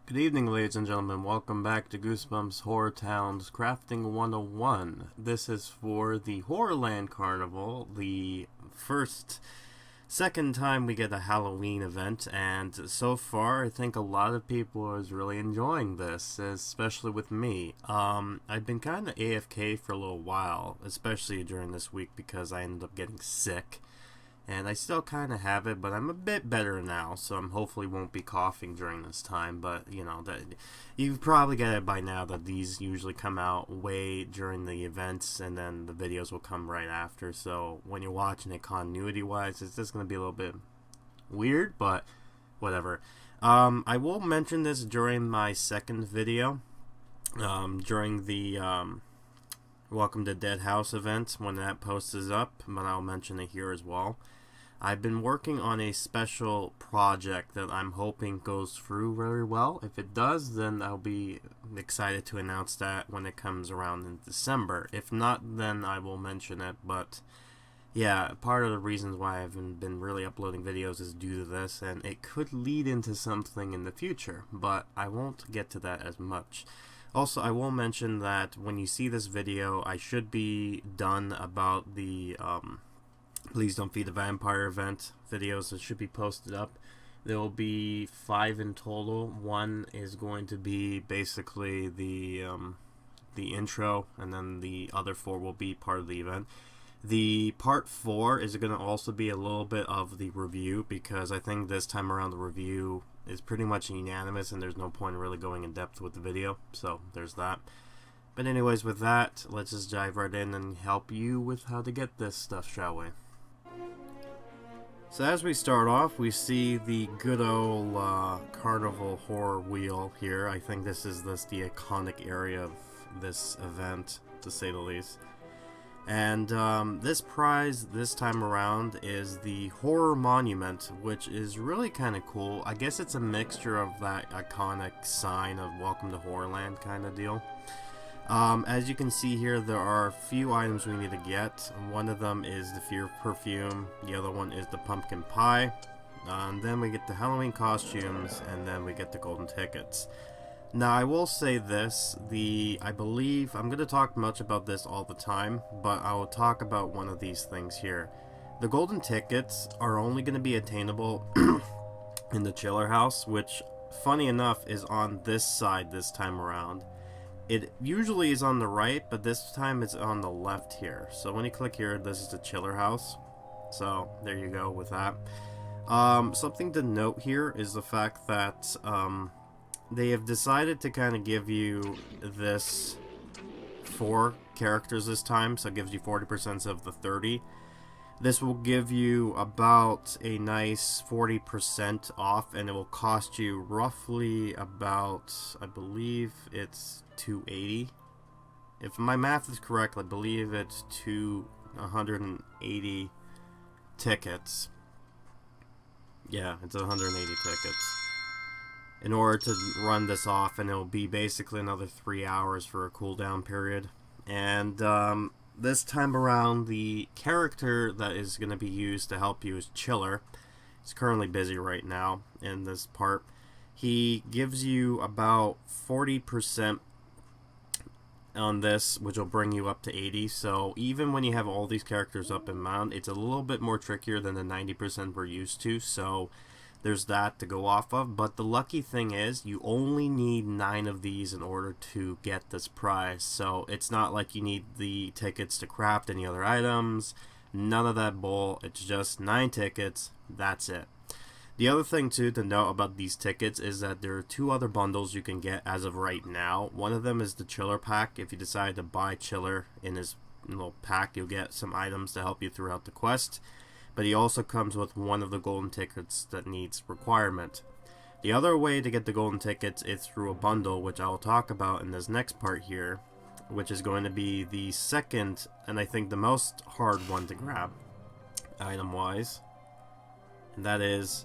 Good evening, ladies and gentlemen. Welcome back to Goosebumps HorrorTown's Crafting 101. This is for the HorrorLand Carnival, the second time we get a Halloween event, and so far I think a lot of people are really enjoying this, especially with me. I've been kind of AFK for a little while, especially during this week because I ended up getting sick. And I still kind of have it, but I'm a bit better now, so I'm hopefully won't be coughing during this time. But, you know, that you probably get it by now that these usually come out way during the events, and then the videos will come right after. So when you're watching it continuity-wise, it's just going to be a little bit weird, but whatever. I will mention this during my second video, during the Welcome to Dead House event when that post is up, but I'll mention it here as well. I've been working on a special project that I'm hoping goes through very well. If it does, then I'll be excited to announce that when it comes around in December. If not, then I will mention it, but yeah, part of the reasons why I haven't been really uploading videos is due to this, and it could lead into something in the future, but I won't get to that as much. Also, I will mention that when you see this video, I should be done about the Please Don't Feed the Vampire event videos that should be posted up. There will be 5 in total. One is going to be basically the intro, and then the other 4 will be part of the event. The part 4 is going to also be a little bit of the review, because I think this time around the review is pretty much unanimous and there's no point in really going in depth with the video, so there's that. But anyways, with that, let's just dive right in and help you with how to get this stuff, shall we? So as we start off, we see the good old carnival horror wheel here. I think this is the iconic area of this event, to say the least. And this prize this time around is the Horror Monument, which is really kind of cool. I guess it's a mixture of that iconic sign of Welcome to Horrorland kind of deal. As you can see here, there are a few items we need to get. One of them is the Fear perfume, the other one is the pumpkin pie, and then we get the Halloween costumes, and then we get the golden tickets. Now, I will say this, I believe, I'm going to talk much about this all the time, but I will talk about one of these things here. The golden tickets are only going to be attainable in the chiller house, which, funny enough, is on this side this time around. It usually is on the right, but this time it's on the left here. So when you click here, this is the chiller house. So there you go with that. Something to note here is the fact that they have decided to kind of give you this 4 characters this time, so it gives you 40% of the 30. This will give you about a nice 40% off, and it will cost you roughly about, I believe it's $280. If my math is correct, I believe it's 180 tickets. Yeah, it's 180 tickets. In order to run this off, and it'll be basically another 3 hours for a cooldown period. And this time around, the character that is going to be used to help you is Chiller. He's currently busy right now in this part. He gives you about 40% on this, which will bring you up to 80. So even when you have all these characters up in mount, it's a little bit more trickier than the 90% we're used to. So there's that to go off of, but the lucky thing is you only need 9 of these in order to get this prize. So it's not like you need the tickets to craft any other items, none of that bull. It's just 9 tickets, that's it. The other thing too to note about these tickets is that there are 2 other bundles you can get as of right now. One of them is the Chiller pack. If you decide to buy Chiller in his little pack, you'll get some items to help you throughout the quest. But he also comes with one of the golden tickets that needs requirement. The other way to get the golden tickets is through a bundle, which I will talk about in this next part here, which is going to be the second, and I think the most hard one to grab, item-wise. And that is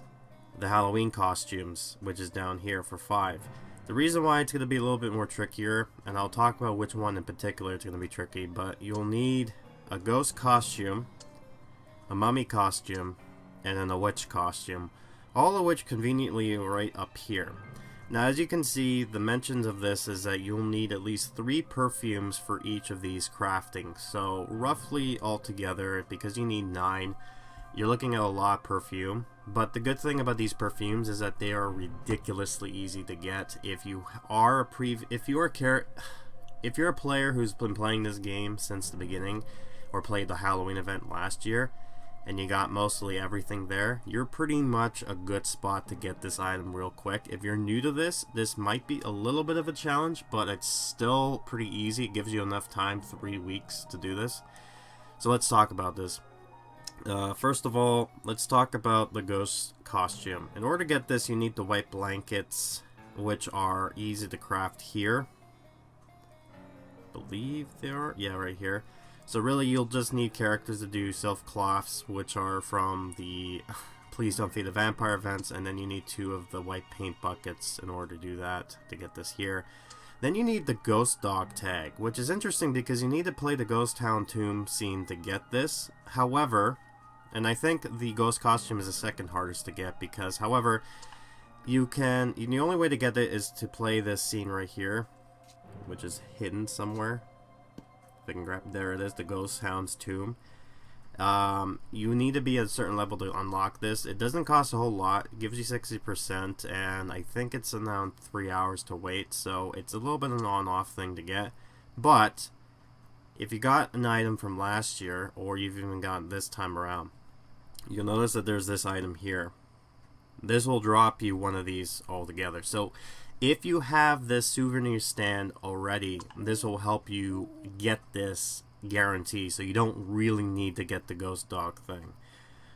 the Halloween costumes, which is down here for 5. The reason why it's going to be a little bit more trickier, and I'll talk about which one in particular is going to be tricky, but you'll need a ghost costume, a mummy costume, and then a witch costume, all of which conveniently right up here. Now, as you can see, the mentions of this is that you'll need at least 3 perfumes for each of these crafting. So roughly altogether, because you need 9, you're looking at a lot of perfume. But the good thing about these perfumes is that they are ridiculously easy to get. If you're a player who's been playing this game since the beginning, or played the Halloween event last year, and you got mostly everything there, you're pretty much a good spot to get this item real quick. If you're new to this, this might be a little bit of a challenge, but it's still pretty easy. It gives you enough time, 3 weeks, to do this. So let's talk about this. First of all, let's talk about the ghost costume. In order to get this, you need the white blankets, which are easy to craft here. I believe they are. Yeah, right here. So really, you'll just need characters to do self-cloths, which are from the Please Don't Feed the Vampire events, and then you need 2 of the white paint buckets in order to do that, to get this here. Then you need the ghost dog tag, which is interesting because you need to play the Ghost Town tomb scene to get this. However, and I think the ghost costume is the second hardest to get because, however, the only way to get it is to play this scene right here, which is hidden somewhere. If I can grab, there it is, the Ghost Hound's tomb. You need to be at a certain level to unlock this. It doesn't cost a whole lot. It gives you 60%, and I think it's around 3 hours to wait, so it's a little bit of an on-off thing to get. But if you got an item from last year, or you've even gotten this time around, you'll notice that there's this item here. This will drop you one of these altogether. So if you have this souvenir stand already, this will help you get this guarantee, so you don't really need to get the ghost dog thing.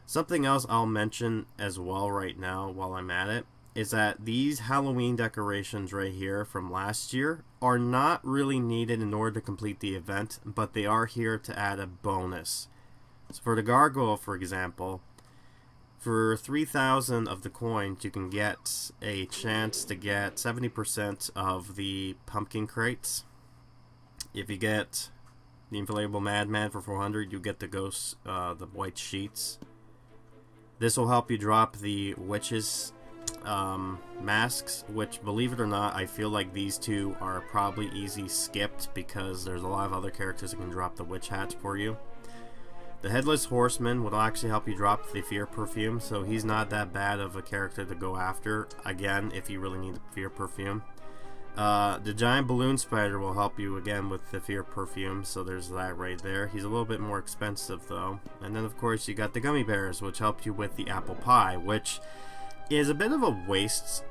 Something else I'll mention as well right now while I'm at it is that these Halloween decorations right here from last year are not really needed in order to complete the event, but they are here to add a bonus. So for the gargoyle, for example, for 3,000 of the coins, you can get a chance to get 70% of the pumpkin crates. If you get the inflatable madman for 400, you get the ghosts, the white sheets. This will help you drop the witches masks, which, believe it or not, I feel like these 2 are probably easy skipped because there's a lot of other characters that can drop the witch hats for you. The Headless Horseman will actually help you drop the Fear Perfume, so he's not that bad of a character to go after, again, if you really need the Fear Perfume. The Giant Balloon Spider will help you again with the Fear Perfume, so there's that right there. He's a little bit more expensive though. And then of course you got the Gummy Bears, which help you with the Apple Pie, which is a bit of a waste.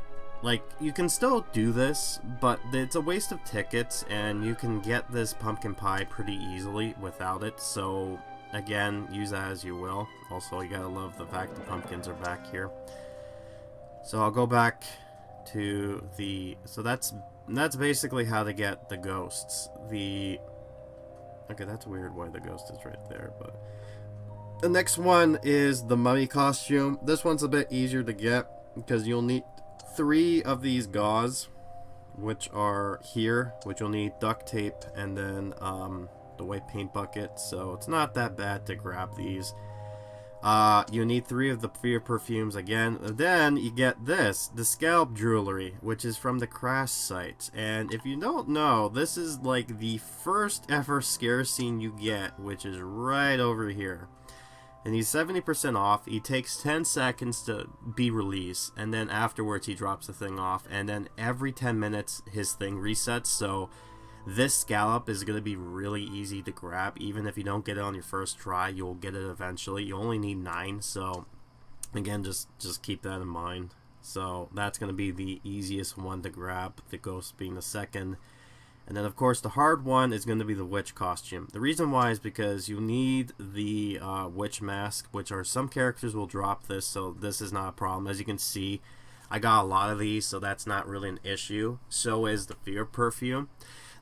Like, you can still do this, but it's a waste of tickets, and you can get this pumpkin pie pretty easily without it, so again, use that as you will. Also, you gotta love the fact the pumpkins are back here. So I'll go back to the... So that's basically how to get the ghosts. Okay, that's weird why the ghost is right there, but... The next one is the mummy costume. This one's a bit easier to get because you'll need 3 of these gauze, which are here, which you'll need duct tape, and then the white paint bucket, so it's not that bad to grab these. You need 3 of the Fear Perfumes again. Then you get this, the scalp jewelry, which is from the crash site. And if you don't know, this is like the first ever scare scene you get, which is right over here. And he's 70% off. He takes 10 seconds to be released, and then afterwards he drops the thing off, and then every 10 minutes his thing resets. So this scallop is going to be really easy to grab. Even if you don't get it on your first try, you'll get it eventually. You only need 9, so again, just keep that in mind. So that's going to be the easiest one to grab, the ghost being the second. And then of course the hard one is going to be the witch costume. The reason why is because you need the witch mask, which are, some characters will drop this, so this is not a problem. As you can see, I got a lot of these, so that's not really an issue. So is the Fear Perfume.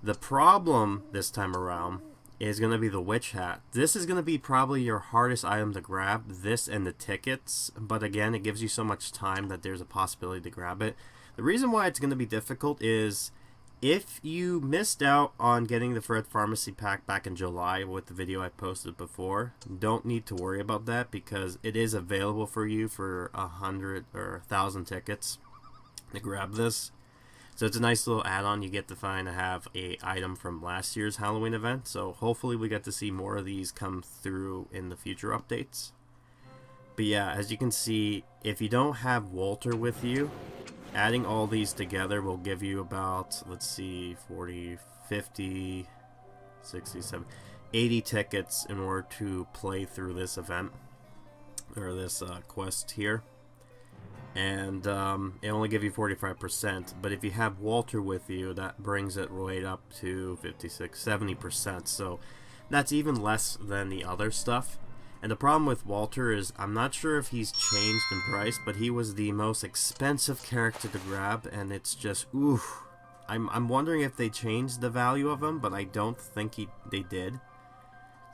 The problem this time around is going to be the witch hat. This is going to be probably your hardest item to grab, this and the tickets, but again, it gives you so much time that there's a possibility to grab it. The reason why it's going to be difficult is if you missed out on getting the Fred Pharmacy pack back in July with the video I posted before, don't need to worry about that because it is available for you for 100 or 1,000 tickets to grab this. So it's a nice little add-on. You get to have a item from last year's Halloween event. So hopefully we get to see more of these come through in the future updates. But yeah, as you can see, if you don't have Walter with you, adding all these together will give you about, let's see, 40, 50, 60, 70, 80 tickets in order to play through this event, or this quest here. And it only gives you 45%, but if you have Walter with you, that brings it right up to 56, 70%, so that's even less than the other stuff. And the problem with Walter is, I'm not sure if he's changed in price, but he was the most expensive character to grab, and it's just, oof. I'm wondering if they changed the value of him, but I don't think they did.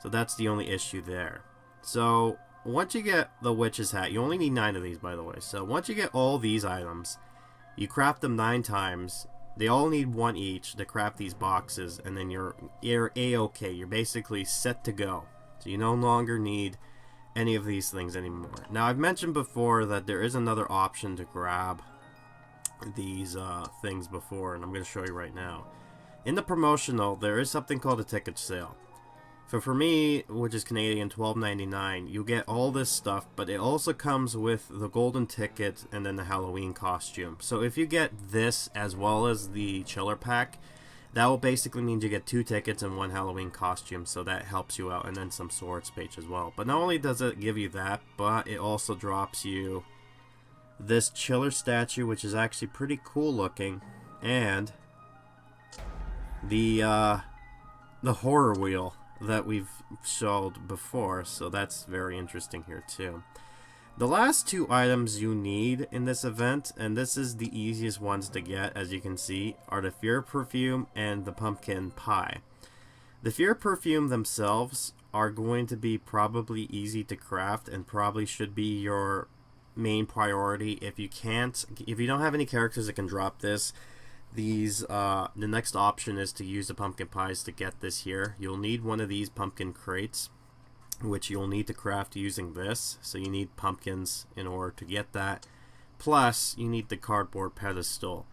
So that's the only issue there. So once you get the witch's hat, you only need 9 of these, by the way. So once you get all these items, you craft them 9 times. They all need 1 each to craft these boxes, and then you're A-okay. You're basically set to go. So you no longer need any of these things anymore. Now, I've mentioned before that there is another option to grab these things before, and I'm going to show you right now. In the promotional, there is something called a ticket sale. So for me, which is Canadian, $12.99, you get all this stuff, but it also comes with the golden ticket and then the Halloween costume. So if you get this as well as the chiller pack, that will basically mean you get 2 tickets and 1 Halloween costume, so that helps you out, and then some swords page as well. But not only does it give you that, but it also drops you this chiller statue, which is actually pretty cool looking, and the horror wheel that we've showed before, so that's very interesting here too. The last 2 items you need in this event, and this is the easiest ones to get, as you can see, are the Fear Perfume and the Pumpkin Pie. The Fear Perfume themselves are going to be probably easy to craft and probably should be your main priority. If you don't have any characters that can drop this, the next option is to use the pumpkin pies to get this here. You'll need one of these pumpkin crates, which you'll need to craft using this. So you need pumpkins in order to get that. Plus, you need the cardboard pedestal.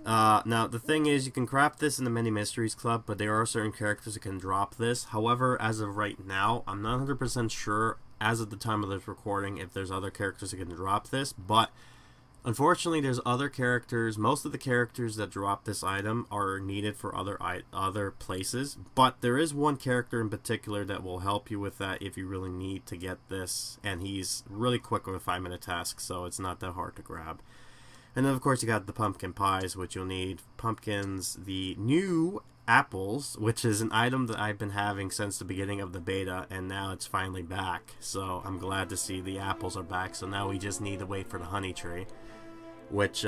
Now, the thing is, you can craft this in the Many Mysteries Club, but there are certain characters that can drop this. However, as of right now, I'm not 100% sure, as of the time of this recording, if there's other characters that can drop this, but unfortunately, there's other characters. Most of the characters that drop this item are needed for other places, but there is one character in particular that will help you with that if you really need to get this, and he's really quick with a 5-minute task, so it's not that hard to grab. And then, of course, you got the pumpkin pies, which you'll need pumpkins, the new apples, which is an item that I've been having since the beginning of the beta, and now it's finally back. So I'm glad to see the apples are back. So now we just need to wait for the honey tree, which,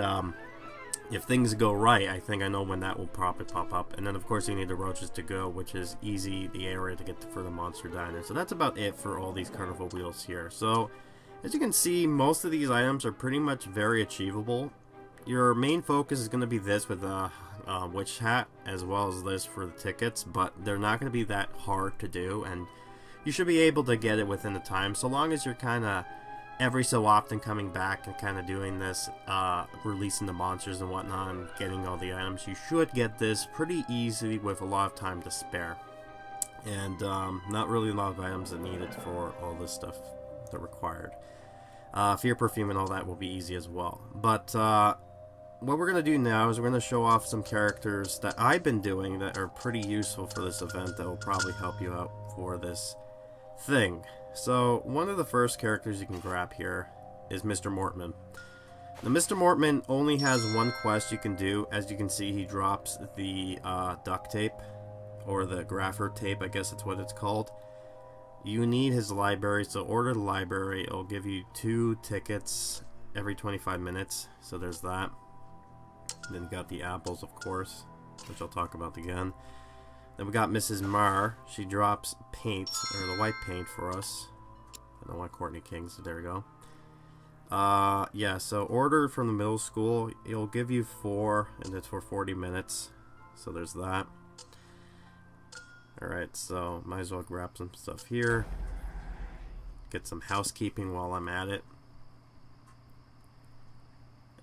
if things go right, I think I know when that will probably pop up. And then, of course, you need the roaches to go, which is easy, the area to get for the monster diner. So that's about it for all these carnival wheels here. So as you can see, most of these items are pretty much very achievable. Your main focus is going to be this with the witch hat, as well as this for the tickets, but they're not going to be that hard to do, and you should be able to get it within the time, so long as you're kind of every so often coming back and kind of doing this, releasing the monsters and whatnot, and getting all the items. You should get this pretty easily with a lot of time to spare, and not really a lot of items that needed for all this stuff that required. Fear Perfume and all that will be easy as well. But what we're going to do now is we're going to show off some characters that I've been doing that are pretty useful for this event that will probably help you out for this thing. So one of the first characters you can grab here is Mr. Mortman. Now Mr. Mortman only has one quest you can do. As you can see, he drops the duct tape, or the grapher tape, I guess that's what it's called. You need his library, so order the library. It'll give you 2 tickets every 25 minutes, so there's that. Then you got the apples, of course, which I'll talk about again. Then we got Mrs. Marr. She drops paint, or the white paint for us. I don't want Courtney King, so there we go. Yeah, so order from the middle school. It'll give you 4, and it's for 40 minutes, so there's that. Alright, so might as well grab some stuff here. Get some housekeeping while I'm at it.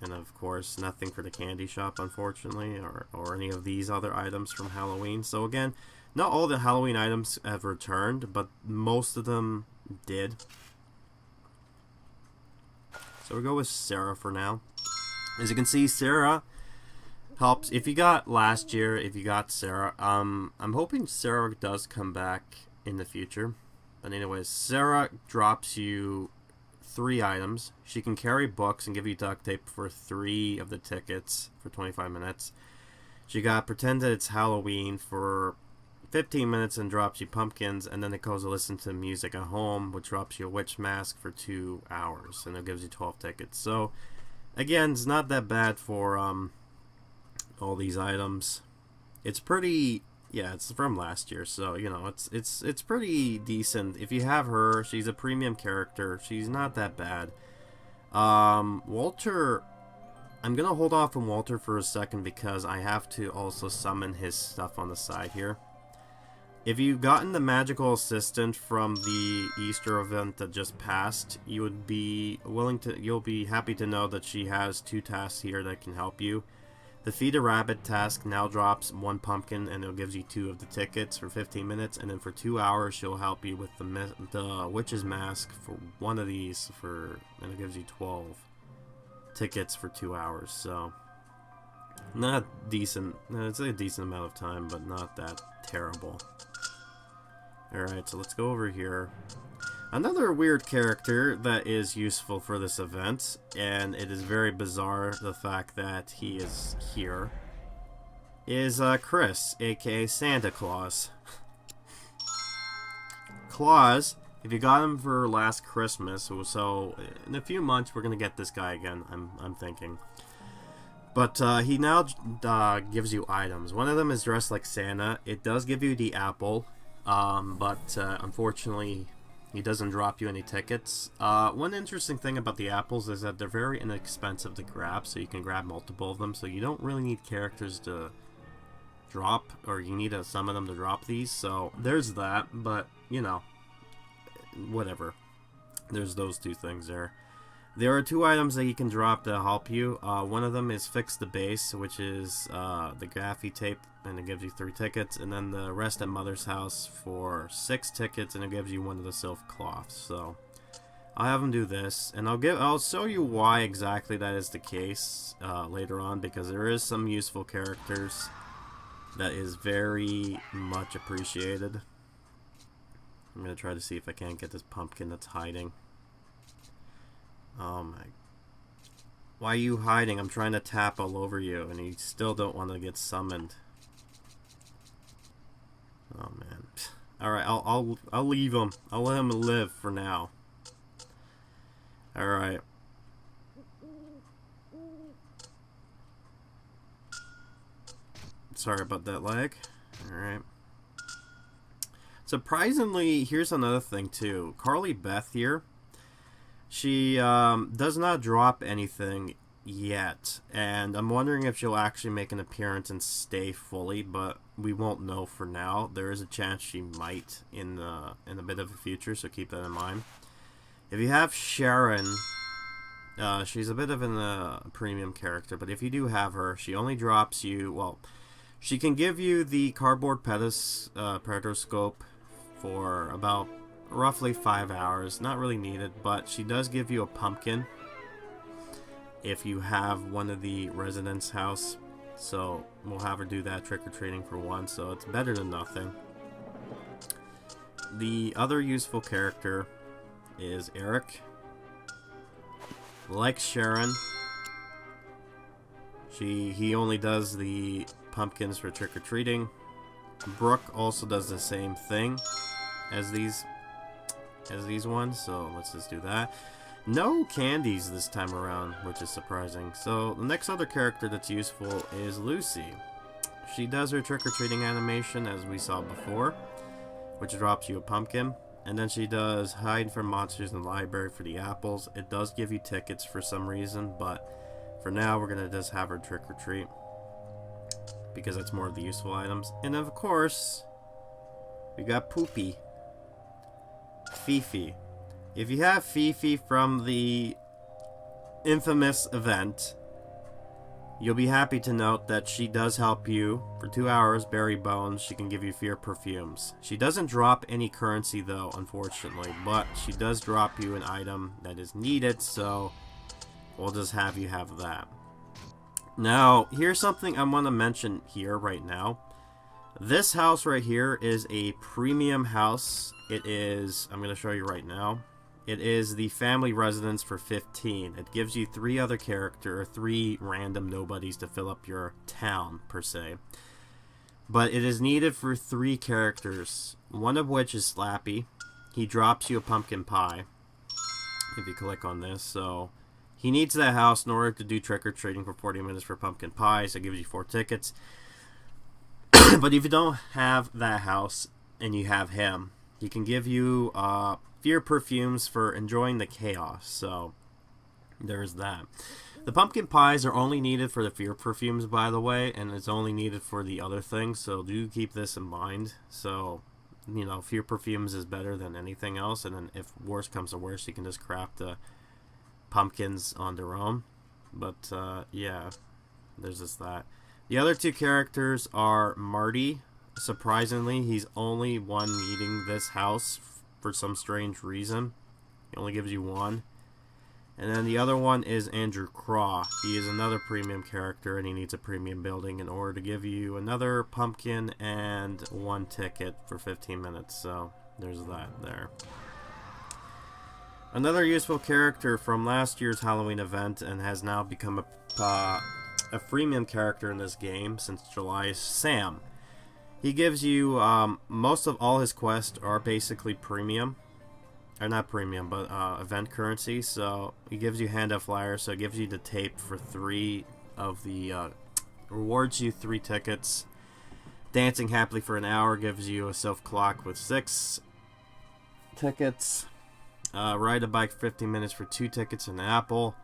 And of course, nothing for the candy shop, unfortunately, or any of these other items from Halloween. So again, not all the Halloween items have returned, but most of them did. So we'll go with Sarah for now. As you can see, Sarah helps. If you got last year, if you got Sarah, I'm hoping Sarah does come back in the future. But anyways, Sarah drops you 3 items. She can carry books and give you duct tape for 3 of the tickets for 25 minutes. She got pretend that it's Halloween for 15 minutes and drops you pumpkins, and then it goes to listen to music at home, which drops you a witch mask for 2 hours, and it gives you 12 tickets. So again, it's not that bad for all these items. It's pretty, yeah, it's from last year, so you know, it's pretty decent. If you have her, she's a premium character. She's not that bad. Walter, I'm gonna hold off on Walter for a second because I have to also summon his stuff on the side here. If you've gotten the magical assistant from the Easter event that just passed, you would be you'll be happy to know that she has 2 tasks here that can help you. The Feed a Rabbit task now drops 1 pumpkin, and it gives you 2 of the tickets for 15 minutes, and then for 2 hours she'll help you with the Witch's Mask for 1 of these, and it gives you 12 tickets for 2 hours. So not decent. It's a decent amount of time, but not that terrible. Alright, so let's go over here. Another weird character that is useful for this event, and it is very bizarre the fact that he is here, is Chris, aka Santa Claus. Claus, if you got him for last Christmas, so in a few months we're gonna get this guy again, I'm thinking. But he now gives you items. One of them is dressed like Santa. It does give you the apple. But unfortunately, he doesn't drop you any tickets. One interesting thing about the apples is that they're very inexpensive to grab, so you can grab multiple of them, so you don't really need characters to drop, or you need some of them to drop these, so there's that, but, you know, whatever. There's those 2 things there. There are 2 items that you can drop to help you. One of them is Fix the Base, which is the gaffy tape, and it gives you 3 tickets. And then the Rest at Mother's House for 6 tickets, and it gives you 1 of the silk cloths. So I'll have them do this, and I'll show you why exactly that is the case later on, because there is some useful characters that is very much appreciated. I'm gonna try to see if I can't get this pumpkin that's hiding. Oh my. Why are you hiding? I'm trying to tap all over you and you still don't want to get summoned. Oh man. Alright, I'll leave him. I'll let him live for now. Alright. Sorry about that lag. Alright. Surprisingly, here's another thing too. Carly Beth here. She does not drop anything yet, and I'm wondering if she'll actually make an appearance and stay fully, but we won't know for now. There is a chance she might in a bit of the future, so keep that in mind. If you have Sharon, she's a bit of a premium character, but if you do have her, she only drops you, well, she can give you the cardboard pedoscope for about roughly 5 hours. Not really needed, but she does give you a pumpkin if you have one of the residents' house. So we'll have her do that trick-or-treating for 1, so it's better than nothing. The other useful character is Eric. Like Sharon, he only does the pumpkins for trick-or-treating. Brooke also does the same thing as these ones, so let's just do that. No candies this time around, which is surprising. So the next other character that's useful is Lucy. She does her trick-or-treating animation as we saw before, which drops you a pumpkin, and then she does hide from monsters in the library for the apples. It does give you tickets for some reason, but for now we're gonna just have her trick-or-treat because that's more of the useful items. And of course, we got Poopy. Fifi. If you have Fifi from the infamous event, You'll be happy to note that she does help you for 2 hours, bury bones. She can give you fear perfumes. She doesn't drop any currency though, unfortunately, but she does drop you an item that is needed, so we'll just have you have that. Now, here's something I want to mention here right now. This house right here is a premium house. It is, I'm going to show you right now. It is the family residence for 15. It gives you 3 other characters, 3 random nobodies to fill up your town, per se. But it is needed for 3 characters, one of which is Slappy. He drops you a pumpkin pie, if you click on this. So, he needs that house in order to do trick-or-treating for 40 minutes for pumpkin pie, so it gives you 4 tickets. But if you don't have that house, and you have him, he can give you, fear perfumes for enjoying the chaos, so there's that. The pumpkin pies are only needed for the fear perfumes, by the way, and it's only needed for the other things, so do keep this in mind. So, you know, fear perfumes is better than anything else, and then if worse comes to worse, you can just craft the pumpkins on their own. But, yeah, there's just that. The other 2 characters are Marty. Surprisingly, he's only one needing this house for some strange reason. He only gives you 1. And then the other one is Andrew Craw. He is another premium character, and he needs a premium building in order to give you another pumpkin and 1 ticket for 15 minutes. So there's that there. Another useful character from last year's Halloween event and has now become a freemium character in this game since July is Sam. He gives you, most of all his quests are basically premium. Or not premium, but event currency. So he gives you handout flyers, so it gives you the tape for 3 of the, rewards you 3 tickets. Dancing Happily for an hour gives you a self clock with 6 tickets. Ride a bike 15 minutes for 2 tickets and an apple.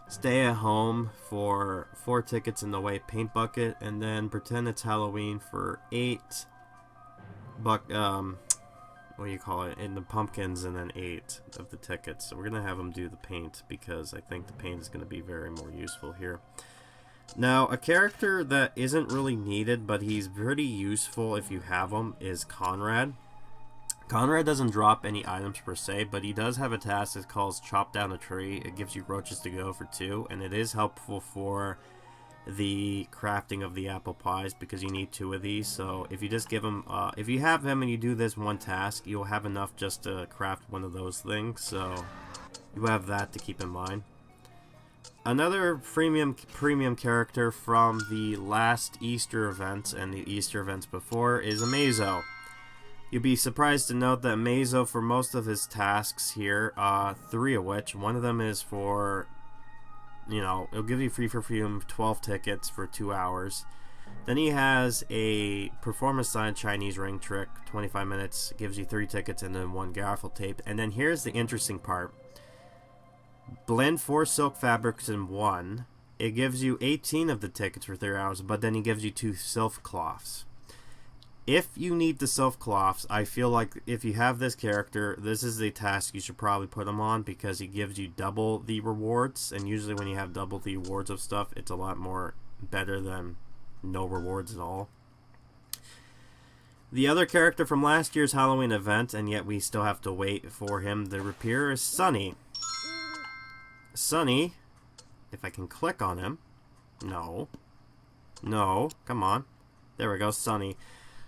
Stay at home for 4 tickets in the white paint bucket, and then pretend it's Halloween for 8 what do you call it, in the pumpkins, and then 8 of the tickets. So we're gonna have them do the paint because I think the paint is gonna be very more useful here. Now, a character that isn't really needed, but he's pretty useful if you have him, is Conrad. Conrad doesn't drop any items per se, but he does have a task that calls Chop Down a Tree. It gives you roaches to go for 2, and it is helpful for the crafting of the apple pies because you need 2 of these. So if you just give him, if you have him and you do this 1 task, you'll have enough just to craft 1 of those things. So you have that to keep in mind. Another premium character from the last Easter event and the Easter events before is Amazo. You'll be surprised to note that Amazo, for most of his tasks here, 3 of which, one of them is for, you know, it'll give you free perfume 12 tickets for 2 hours. Then he has a performance sign Chinese ring trick, 25 minutes, gives you 3 tickets and then 1 gaffle tape. And then here's the interesting part. Blend 4 silk fabrics in 1. It gives you 18 of the tickets for 3 hours, but then he gives you 2 silk cloths. If you need the silk cloths, I feel like if you have this character, this is the task you should probably put him on because he gives you double the rewards, and usually when you have double the rewards of stuff, it's a lot more better than no rewards at all. The other character from last year's Halloween event, and yet we still have to wait for him to appear, is Sunny. Sunny, if I can click on him. No, come on. There we go, Sunny.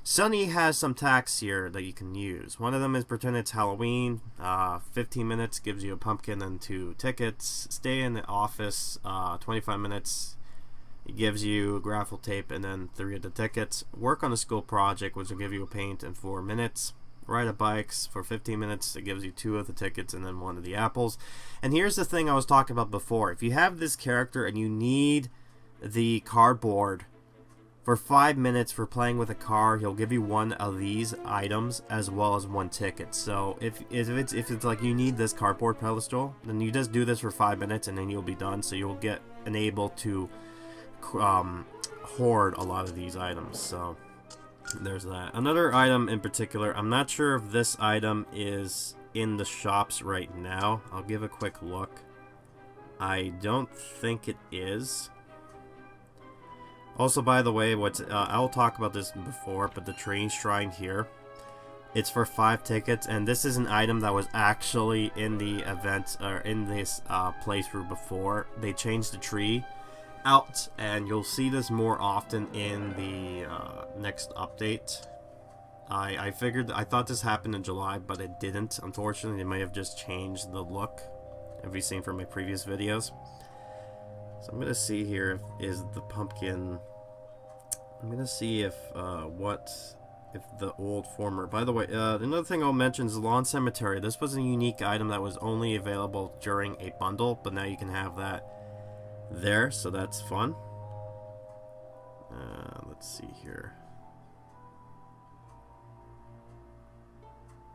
Sunny has some tasks here that you can use. One of them is pretend it's Halloween. 15 minutes gives you a pumpkin and 2 tickets. Stay in the office 25 minutes. It gives you graffle tape and then 3 of the tickets. Work on a school project, which will give you a paint in 4 minutes. Ride a bikes for 15 minutes. It gives you 2 of the tickets and then 1 of the apples. And here's the thing I was talking about before. If you have this character and you need the cardboard for 5 minutes for playing with a car, he'll give you 1 of these items as well as 1 ticket. So if it's like you need this cardboard pedestal, then you just do this for 5 minutes and then you'll be done. So you'll get able to hoard a lot of these items. So there's that. Another item in particular, I'm not sure if this item is in the shops right now. I'll give a quick look. I don't think it is. Also, by the way, I'll talk about this before, but the train shrine here, it's for 5 tickets, and this is an item that was actually in the event, or in this playthrough before. They changed the tree out, and you'll see this more often in the next update. I thought this happened in July, but it didn't. Unfortunately, they may have just changed the look. Have you seen from my previous videos? So I'm gonna see here is the pumpkin. I'm gonna see if the old former. By the way, another thing I'll mention is the Lawn Cemetery. This was a unique item that was only available during a bundle, but now you can have that there, so that's fun. Let's see here.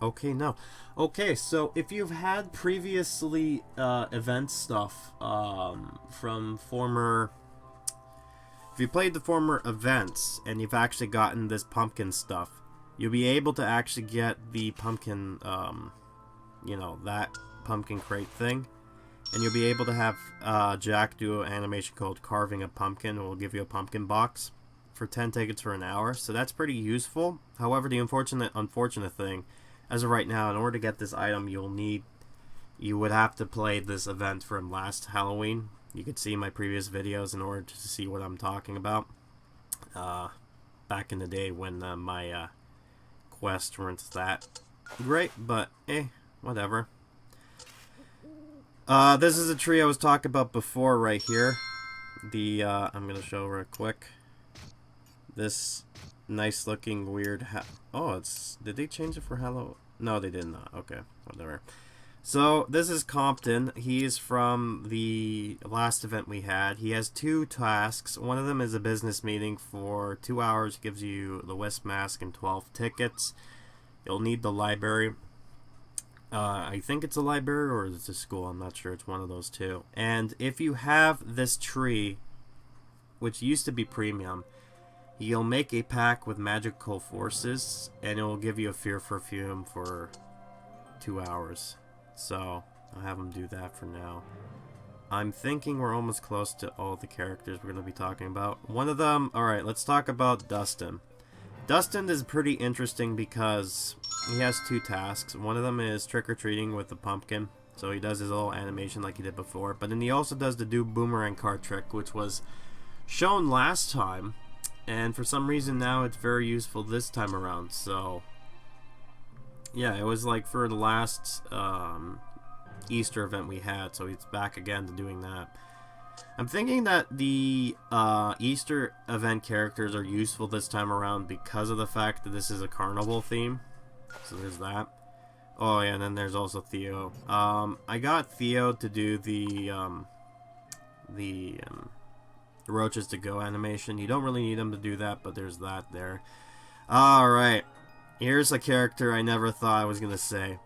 Okay, no. Okay, so if you've had previously event stuff from former... If you played the former events and you've actually gotten this pumpkin stuff, you'll be able to actually get the pumpkin, you know, that pumpkin crate thing. And you'll be able to have Jack do an animation called Carving a Pumpkin. It will give you a pumpkin box for 10 tickets for an hour. So that's pretty useful. However, the unfortunate thing, as of right now, in order to get this item, you would have to play this event from last Halloween. You could see my previous videos in order to see what I'm talking about. Back in the day when my quests weren't that great, but whatever. This is a tree I was talking about before right here. I'm gonna show real quick. This nice looking weird did they change it for Halloween? No, they did not. Okay, whatever. So this is Compton. He's from the last event we had. He has 2 tasks. One of them is a business meeting for 2 hours. Gives you the Wisp mask and 12 tickets. You'll need the library. I think it's a library or it's a school. I'm not sure. It's one of those two. And if you have this tree, which used to be premium, you'll make a pack with magical forces, and it will give you a fear perfume for 2 hours. So I'll have him do that for now. I'm thinking we're almost close to all the characters we're going to be talking about. One of them, alright, let's talk about Dustin. Dustin is pretty interesting because he has 2 tasks. One of them is trick-or-treating with the pumpkin. So he does his little animation like he did before. But then he also does the boomerang card trick, which was shown last time. And for some reason now it's very useful this time around. So yeah, it was like for the last Easter event we had, so he's back again to doing that. I'm thinking that the Easter event characters are useful this time around because of the fact that this is a carnival theme. So there's that. Oh yeah, and then there's also Theo. I got Theo to do the Roaches to Go animation. You don't really need him to do that, but there's that there. Alright. Here's a character I never thought I was going to say.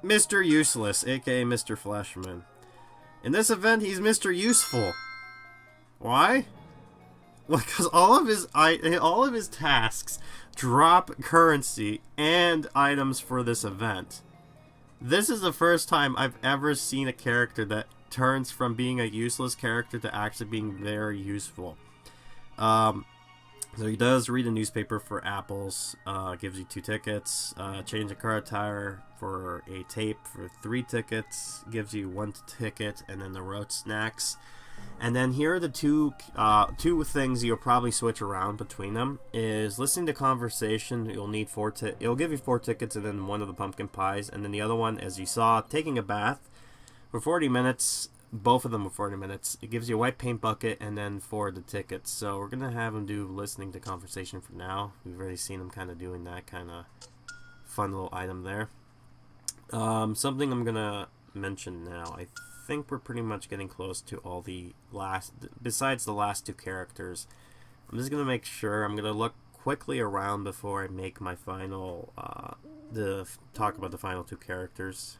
Mr. Useless, aka Mr. Fleshman. In this event, he's Mr. Useful. Why? Well, because all of his tasks drop currency and items for this event. This is the first time I've ever seen a character that turns from being a useless character to actually being very useful. So he does read a newspaper for apples, gives you 2 tickets, change a car tire for a tape for 3 tickets, gives you 1 ticket, and then the roach snacks. And then here are the two things you'll probably switch around between them. Is listening to conversation, you'll need it'll give you 4 tickets and then 1 of the pumpkin pies, and then the other one, as you saw, taking a bath for 40 minutes. Both of them are 40 minutes. It gives you a white paint bucket and then 4 of the tickets. So we're going to have him do listening to conversation for now. We've already seen him kind of doing that kind of fun little item there. Something I'm going to mention now. I think we're pretty much getting close to all the besides the last 2 characters. I'm just going to make sure. I'm going to look quickly around before I make my final, talk about the final 2 characters.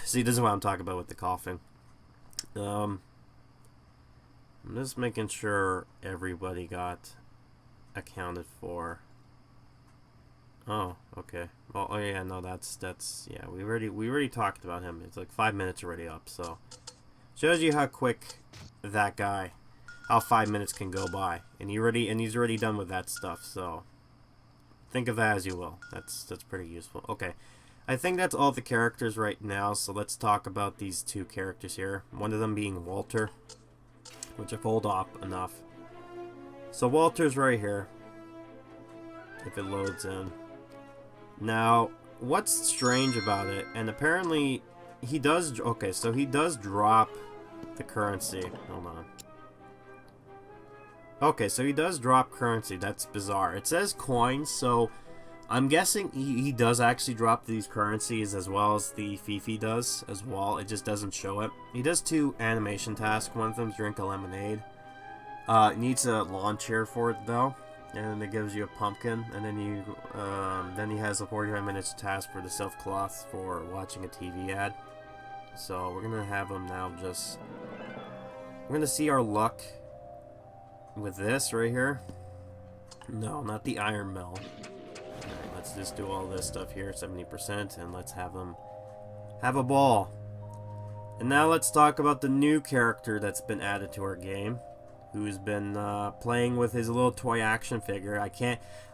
See, this is what I'm talking about with the coffin. I'm just making sure everybody got accounted for. Oh, okay. Well, oh yeah, no, that's yeah. We already talked about him. It's like 5 minutes already up, so shows you how quick that guy, how 5 minutes can go by, and he's already done with that stuff. So think of that as you will. That's pretty useful. Okay, I think that's all the characters right now. So let's talk about these two characters here. One of them being Walter, which I've hold off enough. So Walter's right here. If it loads in. Now, what's strange about it, and apparently he does, okay, so he does drop the currency. Hold on. Okay, so he does drop currency. That's bizarre. It says coins, so I'm guessing he does actually drop these currencies as well as the Fifi does as well. It just doesn't show it. He does 2 animation tasks. One of them's drink a lemonade. Needs a lawn chair for it though. And it gives you a pumpkin, and then he has a 45 minutes task for the silk cloth for watching a TV ad. So we're gonna have him now we're gonna see our luck with this right here. No, not the iron mill. Alright, let's just do all this stuff here, 70%, and let's have him have a ball. And now let's talk about the new character that's been added to our game, who's been playing with his little toy action figure.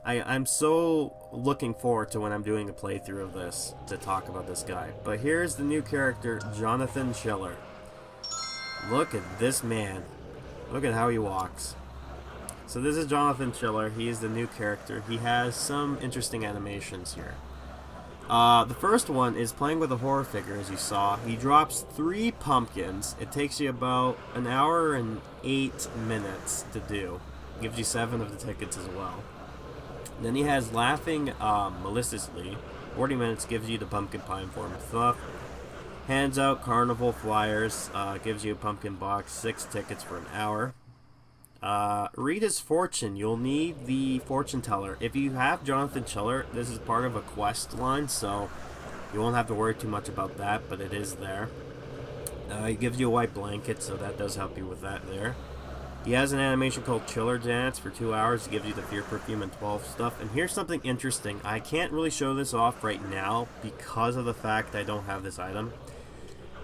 I'm so looking forward to when I'm doing a playthrough of this to talk about this guy. But here's the new character, Jonathan Schiller. Look at this man. Look at how he walks. So this is Jonathan Schiller. He is the new character. He has some interesting animations here. The first one is playing with a horror figure, as you saw. He drops 3 pumpkins. It takes you about an hour and 8 minutes to do. Gives you 7 of the tickets as well. Then he has Laughing Maliciously. 40 minutes gives you the pumpkin pie in form of fluff. Hands out carnival flyers. Gives you a pumpkin box. 6 tickets for an hour. Read his fortune. You'll need the fortune teller. If you have Jonathan Schiller, this is part of a quest line, so you won't have to worry too much about that, but it is there. He gives you a white blanket, so that does help you with that there. He has an animation called Chiller Dance for 2 hours. He gives you the Fear Perfume and 12 stuff. And here's something interesting. I can't really show this off right now because of the fact I don't have this item.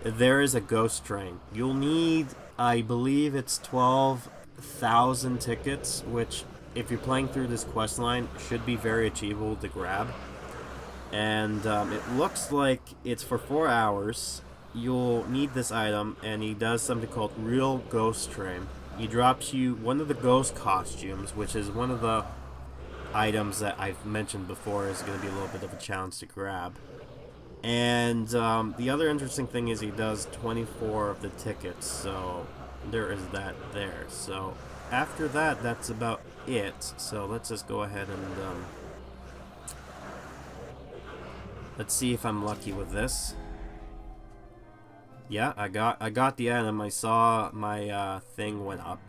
There is a ghost train. You'll need, I believe it's 12,000 tickets, which if you're playing through this quest line should be very achievable to grab. And it looks like it's for 4 hours. You'll need this item, and he does something called Real Ghost Train. He drops you one of the ghost costumes, which is one of the items that I've mentioned before is going to be a little bit of a challenge to grab. And the other interesting thing is he does 24 of the tickets, so there is that there. So after that, that's about it. So let's just go ahead and let's see if I'm lucky with this. Yeah, I got the item. I saw my thing went up.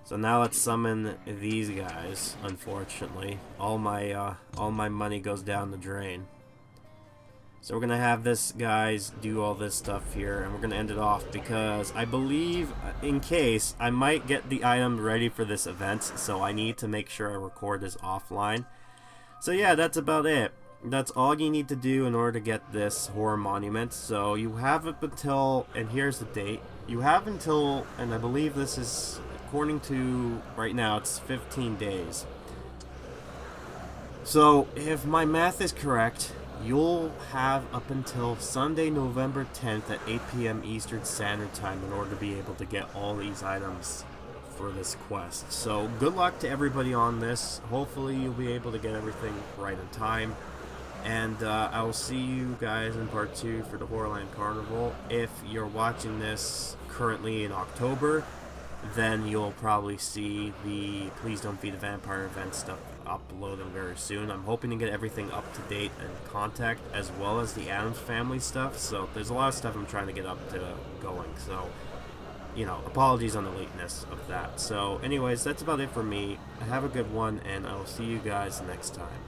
So now let's summon these guys. Unfortunately, all my money goes down the drain. So we're gonna have this guys do all this stuff here, and we're gonna end it off because I believe, in case, I might get the item ready for this event, so I need to make sure I record this offline. So yeah, that's about it. That's all you need to do in order to get this horror monument. So you have up until, and here's the date, you have until, and I believe this is, according to right now, it's 15 days. So if my math is correct, you'll have up until Sunday, November 10th at 8 p.m. Eastern Standard Time in order to be able to get all these items for this quest. So good luck to everybody on this. Hopefully you'll be able to get everything right in time. And I will see you guys in part 2 for the HorrorLand Carnival. If you're watching this currently in October, then you'll probably see the Please Don't Feed the Vampire event stuff uploading very soon. I'm hoping to get everything up to date and contact, as well as the Addams Family stuff. So there's a lot of stuff I'm trying to get up to going. So, you know, apologies on the lateness of that. So anyways, that's about it for me. Have a good one, and I will see you guys next time.